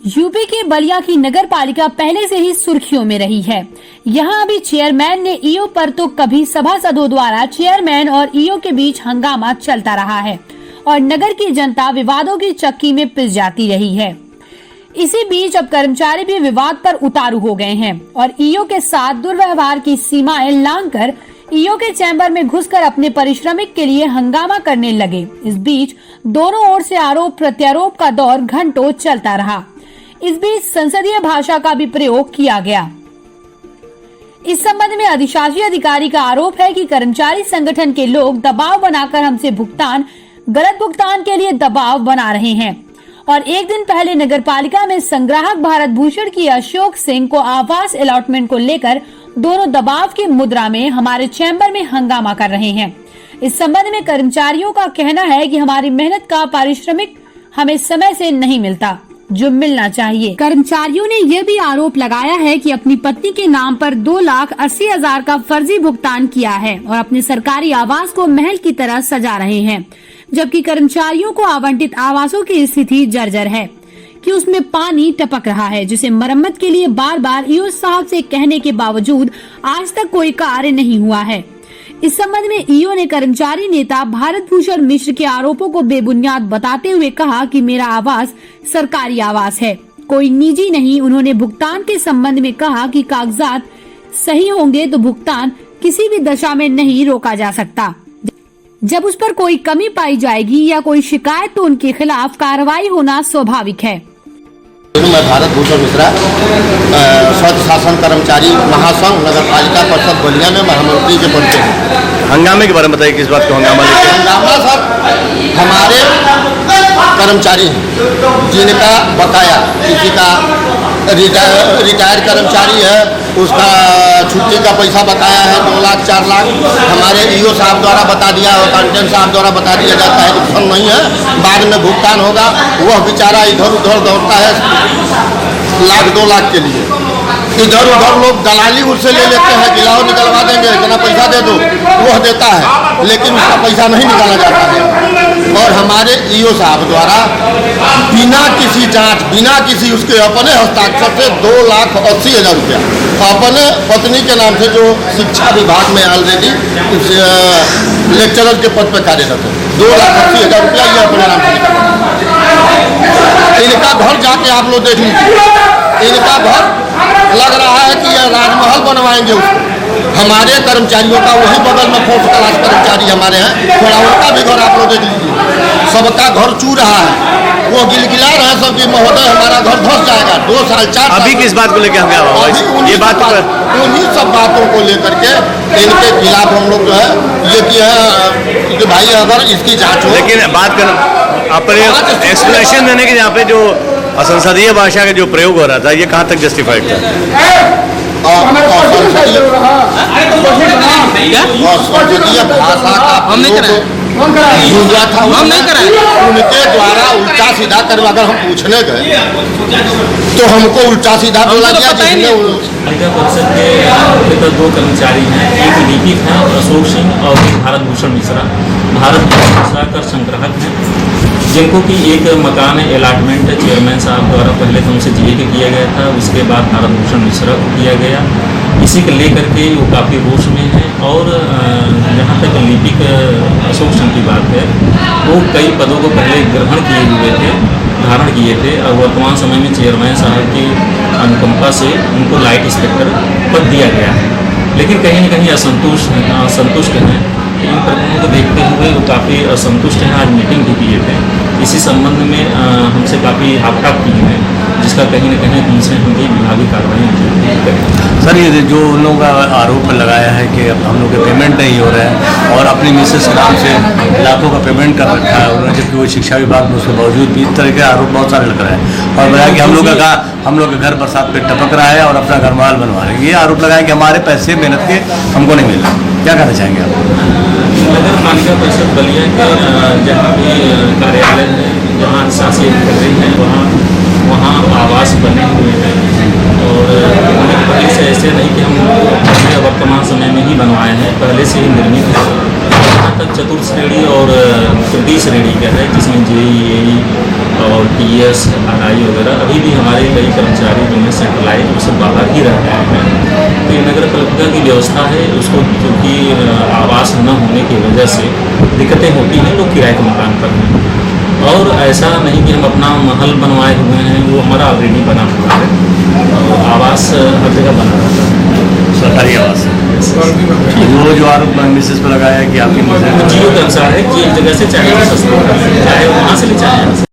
UP के बलिया की नगर पालिका पहले से ही सुर्खियों में रही है। यहाँ अभी चेयरमैन ने ईओ पर तो कभी सभासदों द्वारा चेयरमैन और ईओ के बीच हंगामा चलता रहा है और नगर की जनता विवादों की चक्की में पिस जाती रही है। इसी बीच अब कर्मचारी भी विवाद पर उतारू हो गए हैं और ईओ के साथ दुर्व्यवहार की सीमाएं लांघकर ईओ के चैम्बर में घुसकर अपने पारिश्रमिक के लिए हंगामा करने लगे। इस बीच दोनों ओर से आरोप प्रत्यारोप का दौर घंटों चलता रहा। इस बीच संसदीय भाषा का भी प्रयोग किया गया। इस संबंध में अधिशासी अधिकारी का आरोप है कि कर्मचारी संगठन के लोग दबाव बनाकर हमसे गलत भुगतान के लिए दबाव बना रहे हैं और एक दिन पहले नगर पालिका में संग्राहक भारत भूषण की अशोक सिंह को आवास अलॉटमेंट को लेकर दोनों दबाव की मुद्रा में हमारे चैम्बर में हंगामा कर रहे हैं। इस संबंध में कर्मचारियों का कहना है कि हमारी मेहनत का पारिश्रमिक हमें समय से नहीं मिलता जो मिलना चाहिए। कर्मचारियों ने यह भी आरोप लगाया है कि अपनी पत्नी के नाम पर 2,80,000 का फर्जी भुगतान किया है और अपने सरकारी आवास को महल की तरह सजा रहे हैं, जबकि कर्मचारियों को आवंटित आवासों की स्थिति जर्जर है कि उसमें पानी टपक रहा है, जिसे मरम्मत के लिए बार बार ईओ साहब से कहने के बावजूद आज तक कोई कार्य नहीं हुआ है। इस संबंध में ईओ ने कर्मचारी नेता भारत भूषण मिश्र के आरोपों को बेबुनियाद बताते हुए कहा कि मेरा आवास सरकारी आवास है, कोई निजी नहीं। उन्होंने भुगतान के संबंध में कहा कि कागजात सही होंगे तो भुगतान किसी भी दशा में नहीं रोका जा सकता। जब उस पर कोई कमी पाई जाएगी या कोई शिकायत तो उनके खिलाफ कार्रवाई होना स्वाभाविक है। मैं भारत भूषण मिश्रा, स्वच्छ शासन कर्मचारी महासंघ नगर पालिका परिषद बलिया में महामंत्री के पद पे। हंगामे के बारे में बताइए, किस बात का हंगामा लेके? हंगामा सर, हमारे कर्मचारी जिनका बकाया, किसी का रिटायर्ड कर्मचारी है, उसका छुट्टी का पैसा बकाया है 2 लाख 4 लाख, हमारे ईओ साहब द्वारा बता दिया, अकाउंटेंट साहब द्वारा बता दिया जाता है कि फंड नहीं है, बाद में भुगतान होगा। वह बेचारा इधर उधर दौड़ता है 1 लाख 2 लाख के लिए। इधर उधर लोग दलाली उससे ले लेते हैं कि लाओ निकलवा देंगे, इतना पैसा दे दो, वह देता है, लेकिन उसका पैसा नहीं निकाला जाता है। और हमारे ईओ साहब द्वारा बिना किसी जांच, बिना किसी उसके अपने हस्ताक्षर से 2,80,000 रुपया अपने पत्नी के नाम से, जो शिक्षा विभाग में ऑलरेडी लेक्चरर के पद पर कार्यरत है, 2,80,000 रुपया ये अपने नाम से निकाला। इनका घर जाके आप लोग देख लीजिए, इनका घर लग रहा है कि यह राजमहल बनवाएंगे उसको। हमारे कर्मचारियों का वही बगल में 4th क्लास कर्मचारी हमारे हैं, थोड़ा उनका भी घर आप लोग देख लीजिए, सबका घर चू रहा है। वो गिलगिला रहे हैं सब कि महोदय हमारा घर धस जाएगा। 2 साल 4 साल अभी किस बात को लेकर हंगामा? ये बात उन्हीं सब बातों को लेकर के इनके खिलाफ हम लोग जो है ये किया है कि भाई अगर इसकी जाँच हो। लेकिन बात कर अपने एक्सप्लेनेशन देने के, यहाँ पे जो असंसदीय भाषा का जो प्रयोग हो रहा था, ये कहाँ तक जस्टिफाइड था? संसदीय भाषा का हुआ था, उनके द्वारा उल्टा सीधा कर, अगर हम पूछने गए तो हमको उल्टा सीधा बोला गया। पालिका परिषद के 2 कर्मचारी हैं, एक लिपिक हैं अशोक सिंह और एक भारत भूषण मिश्रा। भारत भूषण मिश्रा का संग्राहक हैं, जिनको कि एक मकान अलॉटमेंट चेयरमैन साहब द्वारा पहले तो उनसे जीए के किया गया था, उसके बाद भारत भूषण मिश्रा को किया गया। इसी को लेकर के वो काफ़ी रोष में है। और जहाँ तक लिपिक अशोक सिंह की बात है, वो कई पदों को पहले ग्रहण किए हुए थे, धारण किए थे, और वर्तमान समय में चेयरमैन साहब की अनुकंपा से उनको लाइट इंस्पेक्टर पद दिया गया है, लेकिन कहीं न कहीं असंतुष्ट हैं। इन प्रकरणों को देखते हुए वो काफ़ी असंतुष्ट हैं। आज मीटिंग भी किए थे, इसी संबंध में हमसे काफ़ी हाकटाक की है, जिसका कहीं न कहीं उनसे हम भी विभागीय कार्रवाई करें। सर, ये जो उन लोगों का आरोप लगाया है कि हम लोग के पेमेंट नहीं हो रहा है और अपनी मिसेस के नाम से लाखों का पेमेंट कर रखा है उन्होंने, जबकि वो शिक्षा विभाग में उसके बावजूद भी इस तरह के आरोप बहुत सारे लग रहे हैं। और बताया कि हम लोग के घर बरसात पे टपक रहा है और अपना घर माल बनवा रहे हैं। ये आरोप लगाया कि हमारे पैसे मेहनत के हमको नहीं मिल रहे। क्या कहना चाहेंगे आप? नगर पालिका परिषद बलिया के जहाँ भी कार्यालय है, जहाँ शासी अधिकारी हैं, वहाँ आवास बने हुए हैं और पहले से ऐसे नहीं कि हम वर्तमान समय में ही बनवाए हैं, पहले से ही निर्मित है। तक चतुर्थ श्रेणी और तृतीय श्रेणी का है, जिसमें जेईई और टीएस आरआई वगैरह। अभी भी हमारे कई कर्मचारी जो हैं सेंट्रलाइज उससे बाहर ही रह रहे हैं। तो ये नगर पालिका की व्यवस्था है, उसको क्योंकि आवास न होने की वजह से दिक्कतें होती हैं, लोग किराए के मकान पर हैं। और ऐसा नहीं कि हम अपना महल बनवाए हुए हैं, वो हमारा ऑलरेडी बना हुआ है और आवास हर जगह बना रहता है, सरकारी आवास। वो जो आरोप मिसेस पर लगाया है कि आपकी जियो के अनुसार है कि एक जगह से चाहे वो सस्ता चाहे वहाँ से ले चाहे यहाँ से।